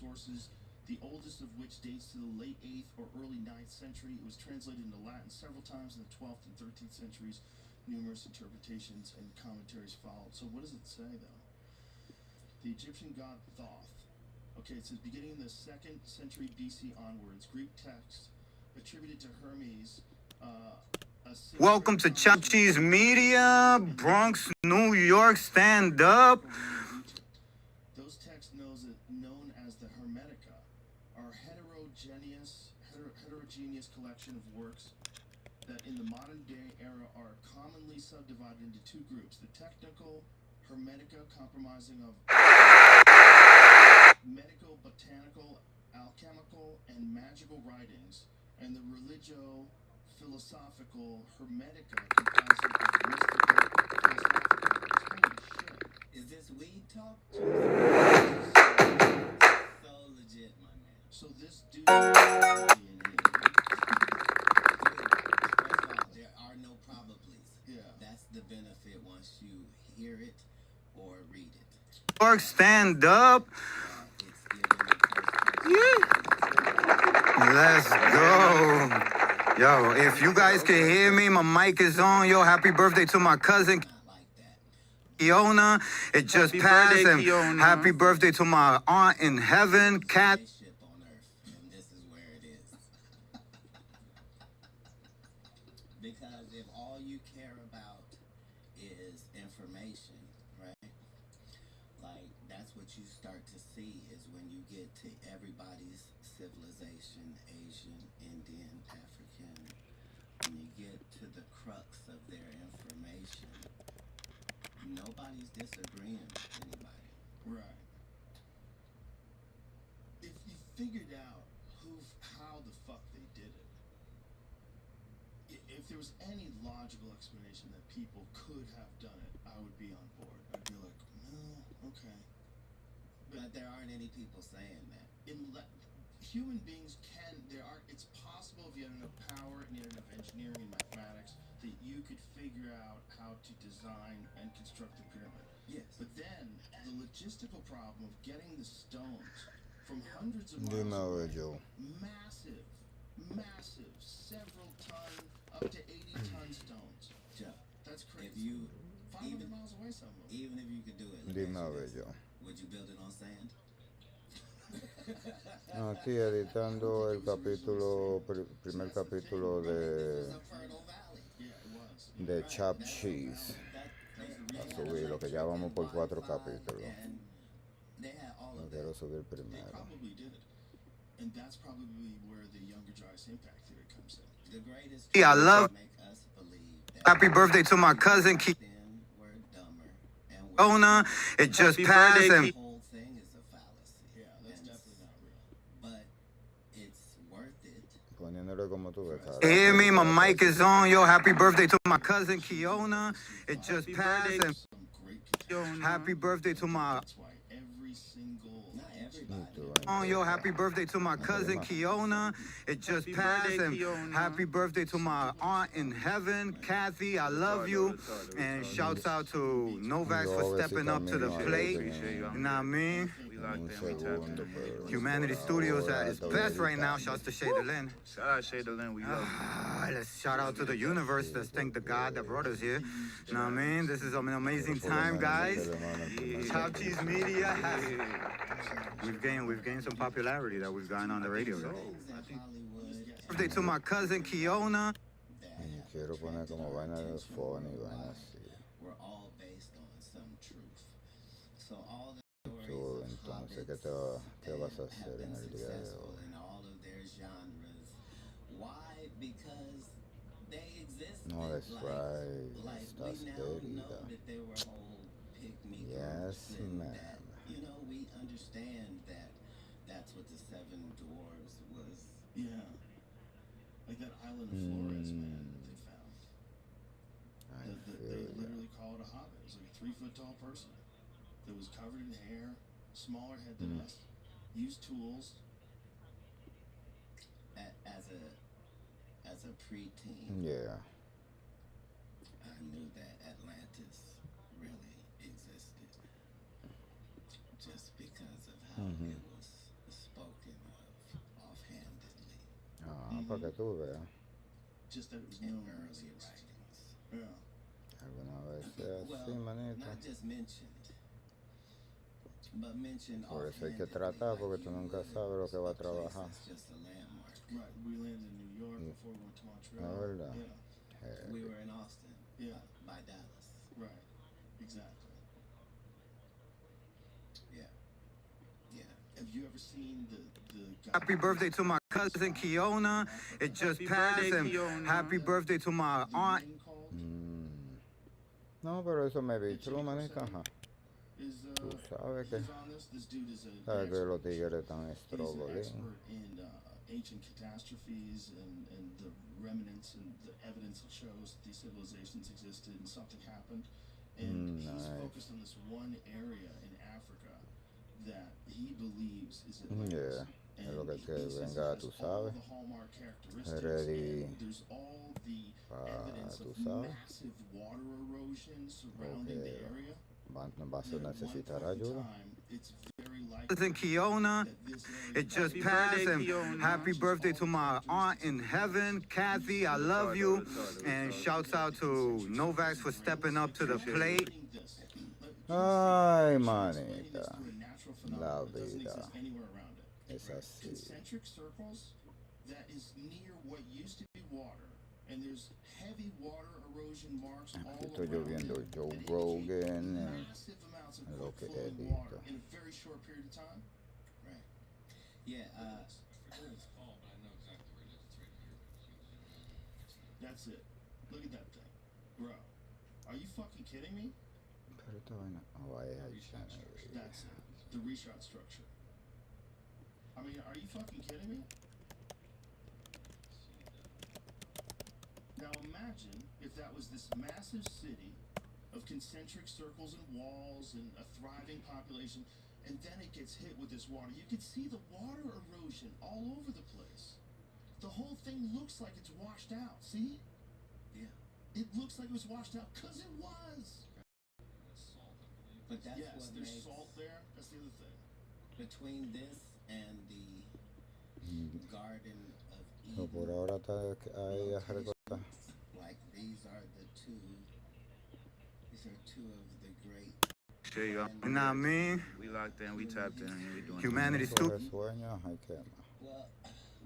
sources, the oldest of which dates to the late 8th or early 9th century. It was translated into Latin several times in the 12th and 13th centuries. Numerous interpretations and commentaries followed. So what does it say, though? The Egyptian god Thoth. Okay, it says beginning in the 2nd century BC onwards, Greek text attributed to Hermes. Welcome to Chop Cheese Media, Bronx, New York, stand up. Those texts known as the Hermetica are heterogeneous collection of works that in the modern day era are commonly subdivided into two groups. The technical Hermetica, comprising of medical, botanical, alchemical, and magical writings, and the religio-philosophical Hermetica, comprising of mystical, philosophical writings. Holy shit. Is this weed talk? So legit, my man. So this dude... There are no probablys. Yeah. That's the benefit once you hear it or read it. York, stand up. Let's go. Yo, if you guys can hear me, my mic is on. Yo, happy birthday to my cousin Kiona. It just passed. And happy birthday to my aunt in heaven, Kat. Spaceship on Earth, and this is where it is. Because if all you care about is information, right? Like, that's what you start to see is when you get to everybody's civilization, Asian, Indian, African, when you get to the crux of their information, nobody's disagreeing with anybody. Right. If you figured out how the fuck they did it, if there was any logical explanation that people could have done it, I would be on board. I'd be like, no, okay. But there aren't any people saying that. Human beings it's possible if you had enough power and you had enough engineering and mathematics that you could figure out how to design and construct the pyramid. Yes. But then the logistical problem of getting the stones from hundreds of miles away, massive, several ton, up to 80-ton stones. Joe, that's crazy. If you 500 miles away, some of them. Even if you could do it, would you build it on sand? Aquí editando el capítulo, primer capítulo de Chop Cheese. A subir, lo que ya vamos por 4 capítulos. No quiero subir primero. And that's probably where the younger dryas impact theory comes in. The greatest I love. make us believe that Happy birthday to my cousin Kiona. It just passed. And the whole thing is a fallacy. Yeah, that's definitely not real. But it's worth it. Poniéndole como tú ves, cara. hear me, my mic is on. Yo, happy birthday to my cousin Kiona. It just passed. And happy birthday to my. That's why every single... Not everybody. Oh, yo, happy birthday to my cousin Kiona. It just passed. And happy birthday to my aunt in heaven, Kathy. I love you. And shouts out to Novax for stepping up to the plate. You know what I mean? Humanity Studios at its best right now. Shouts to Shada Lynn. Shout out Shada Lynn, we love you. Let's shout out to the universe. Let's thank the God that brought us here. You know what I mean? This is an amazing time, guys. Chop Cheese Media has... We've gained some popularity that we've gotten on the radio. Birthday to my cousin Kiona. Quiero poner como vaina de phone y vaina así. We're all based on some truth. So all the Tú, entonces, ¿qué te vas a hacer en el día de hoy? in all of their genres. Why? Because they exist. No, that's right. Like Estás we now know querida. that they were whole pick-me Yes, groups and ma'am. that, we understand that that's what the 7 dwarves was. Yeah. Like that island of Flores, man, that they found. They literally call it a hobbit. It was like a 3-foot-tall person that was covered in hair, smaller head than us, used tools. As a preteen, Yeah. I knew that Atlantis really existed, just because of how it was para que tú veas. Just that it was in known early as writings. Yeah. Alguna vez sea Well, así, manito. not just mentioned, but mentioned Por eso hay que offhandedly, tratar, like porque tú you nunca would sabes lo que va a a place trabajar. that's just a landmark. Right. We landed in New York Yeah. before we went to La Montreal. verdad. Yeah. We were in Austin, Yeah. by Dallas. Right. Exactly. Yeah. Yeah. Have you ever seen the Happy birthday to my cousin Kiona. It just Happy passed. birthday, And Kiona. happy birthday to my aunt. called? No, pero eso me vi true, manito. Ajá. Is Tú sabes que, he's on this? This dude is an sabes que los expert. tigres están He's an estrogolín. expert in ancient catastrophes and the remnants and the evidence that shows that these civilizations existed and something happened. And he's Nice. focused on this one area in Africa that he believes is Yeah. Atlantis. Es lo que he te says it venga, has tú all sabes. the hallmark characteristics, Ready. and there's all the evidence Tú of sabes. massive water erosion surrounding Okay. the area. Vas a necesitar ayuda. Cousin Kiona. It just Happy passed. birthday, And Kiona. happy birthday to my aunt in heaven, Kathy. I love you. And shouts out to Novax for stepping up to the plate. Ay, manita. La vida. Es así. Concentric circles that is near what used to be water, and there's heavy water erosion marks all Aquí estoy yo around viendo it, Joe and it Rogan. massive amounts of lo que quick-flowing he water visto. in a very short period of time. Right. Yeah. That's it. Look at that thing, bro. Are you fucking kidding me? Pero esta vaina. Oh, ahí hay channel. That's it. The reshot structure. I mean, are you fucking kidding me? Now imagine if that was this massive city of concentric circles and walls and a thriving population, and then it gets hit with this water. You could see the water erosion all over the place. The whole thing looks like it's washed out. See? Yeah. It looks like it was washed out because it was. But that's Yes, what there's makes salt there. That's the other thing. between this and the Garden of So, por Eden. ahora está ahí a recortar. Like these are two of the great. There you go. You know what I mean? We locked in, we tapped in, and we doing Humanity's Coge too. sueño, hay que Well,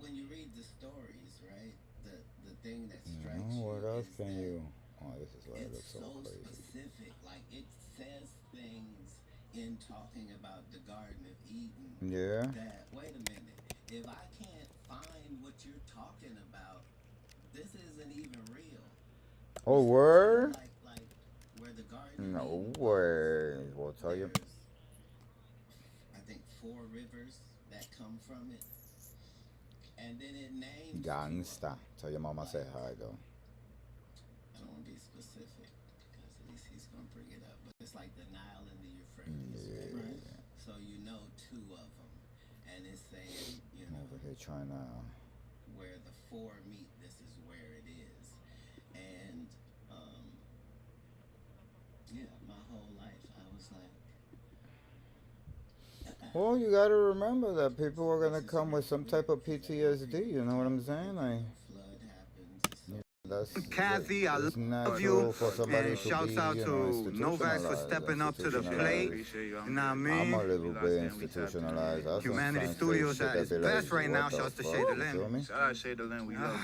when you read the stories, right, the thing that strikes No, you what else is can that you? Oh, this is why it it's looks so so crazy. specific. Like it says things in talking about the Garden of Eden Yeah. that wait a minute, if I can't find what you're talking about, this isn't even real. Oh, word? Like where the Garden No of Eden way. We'll tell you. there's, I think 4 rivers that come from it, and then it names Gangsta. Tell your mama say hi, though. I don't want to be specific because he's gonna bring it up, but it's like the Nile and the Euphrates, Yeah. right? So you know 2 of them, and it's saying Over here trying to. where the 4 meet, this is where it is, and yeah, my whole life I was like. Well, you gotta remember that people are gonna come with some type of PTSD. You know what I'm saying? Like, Flood happens. that's Kathy, I it's love natural you. for somebody And to shouts be, out you to know, Novax for institutionalized, stepping up to the institutionalized. plate. Appreciate you. You know what I I'm mean? a little We locked bit in, we tapped in. institutionalized. That's some Humanity science Studios shit at that its be best like, right now. what the Shouts to fuck? Shade You Lynn. feel me? Shout out Shade Lynn, we love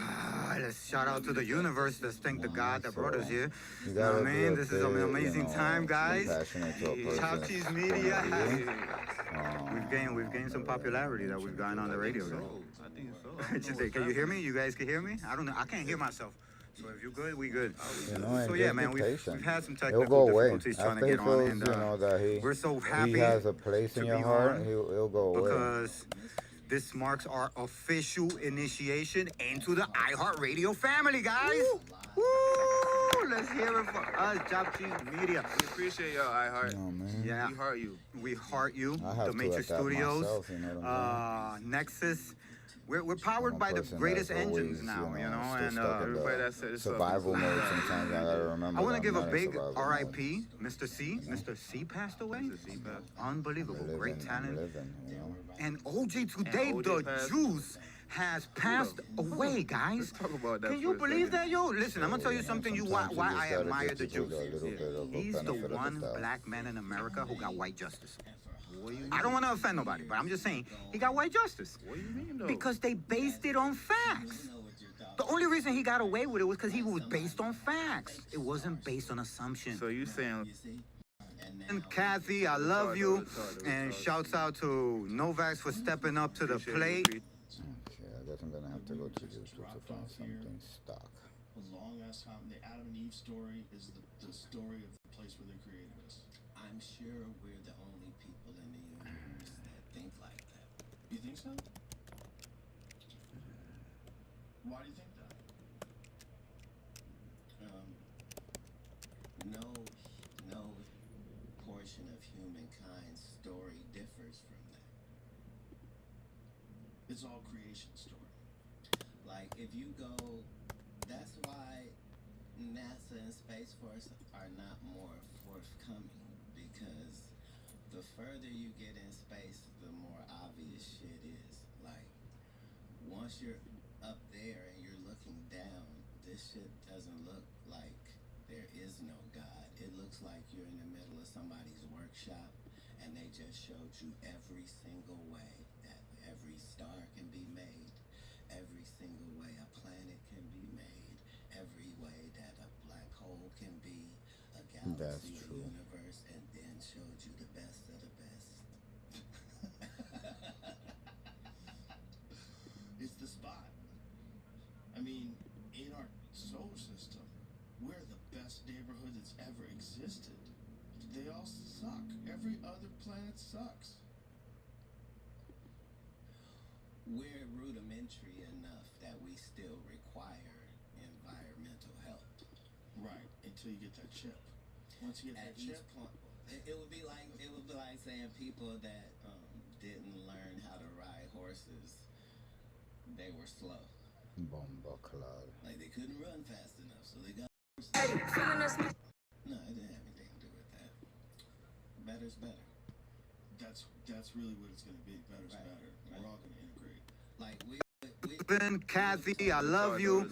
you. Let's shout out to the universe. Let's thank the God that brought us here. You You know what I gotta be mean? a This is an bit, amazing time, guys. compassionate to a person's Top Cheese point of Media view. has we've gained some popularity that we've gotten on the radio. So, Guys. I think so. Just say, can you hear me? You guys can hear me? I don't know. I can't hear myself. So if you're good, we good. You know, and So just yeah, be man, we've patient. had some It'll technical go away. difficulties trying After to he get on, feels, and you know, that we're so he happy has a place in to your be heart, on he'll go away. because this marks our official initiation into the iHeartRadio family, guys. Woo! Let's hear it for us, Top Cheese Media. We appreciate y'all, iHeart. No, man. Yeah, We heart you. we heart you, I have the to Matrix adapt Studios, myself, you know what I'm Nexus. We're powered I'm a by the person greatest that's always, engines now, you know, still and stuck in Everybody that said the it's up. survival mode sometimes. I gotta remember. I want that to give I'm a not in big survival mode. R.I.P. Mr. C. Mr. C passed away. Mr. C passed. Unbelievable, I'm great living, talent. I'm living, you know. And OJ today, OJ the passed. juice has passed away, guys. Let's talk about that. Can you for a believe second. that, yo? Listen, I'm gonna tell you something. Why Sometimes I just gotta admire give the people Jews. a little bit of a He's the benefit of the one doubt. black man in America who got white justice. What do you I don't want to offend nobody, but I'm just saying he got white justice What do you mean though? because they based it on facts. The only reason he got away with it was because he was based on facts. It wasn't based on assumption. So you saying You see? And Kathy, I love you. And shouts out to Novak for stepping up to the plate. Okay, I guess I'm gonna have to go to YouTube to find something stock. A long ass time. The Adam and Eve story is the story of the place where they created us. I'm sure we're the only people in the universe that think like that. You think so? Why do you think that? No portion of humankind's story differs from that. It's all creation story. Like, if you go, that's why NASA and Space Force are not more forthcoming, because the further you get in space, the more obvious shit is. Like, once you're up there and you're looking down, this shit doesn't look like there is no God. It looks like you're in the middle of somebody's workshop and they just showed you every single way that every star can be made, every single way a planet can be made, every way that a black hole can be, a That's galaxy, a true. universe, and then showed you the best of the best. It's the spot. I mean, in our solar system, we're the best neighborhood that's ever existed. They all suck. Every other planet sucks. We're rudimentary enough that we still require environmental help. Right, until you get that chip. Once you get At that each chip, point, it would be like saying people that didn't learn how to ride horses, they were slow. Bomba clad. Like, they couldn't run fast enough, so they got horses. No, it didn't have anything to do with that. Better's better. that's really what it's gonna be. Better's Right, better. right. We're all gonna integrate. Like, we Kathy, I love you.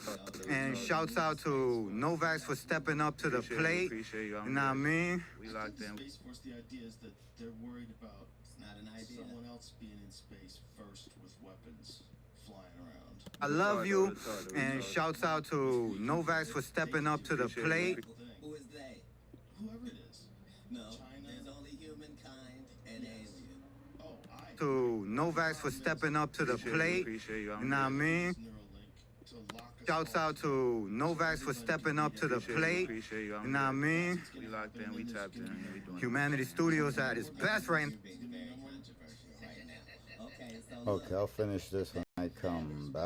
And shouts out to Novak for stepping up to the plate. Appreciate you. You know what I mean? We locked in. Space Force, the idea is that they're worried about it's not an idea. someone else being in space first with weapons flying around. I love you. And shouts out to Novak for stepping up to the plate. Who is they? Whoever it is. No, China. there's only humankind and alien. Oh, To Novak for stepping up to the plate. Appreciate you. You know what I mean? Neuralink to lock us Shouts all out to Novak for stepping up to the plate. Appreciate you. You know what I mean? We locked in. We tapped in. We doing it. Humanity Studios at its best right now. You're being very controversial right now. Okay, so Okay, I'll finish this when I come back.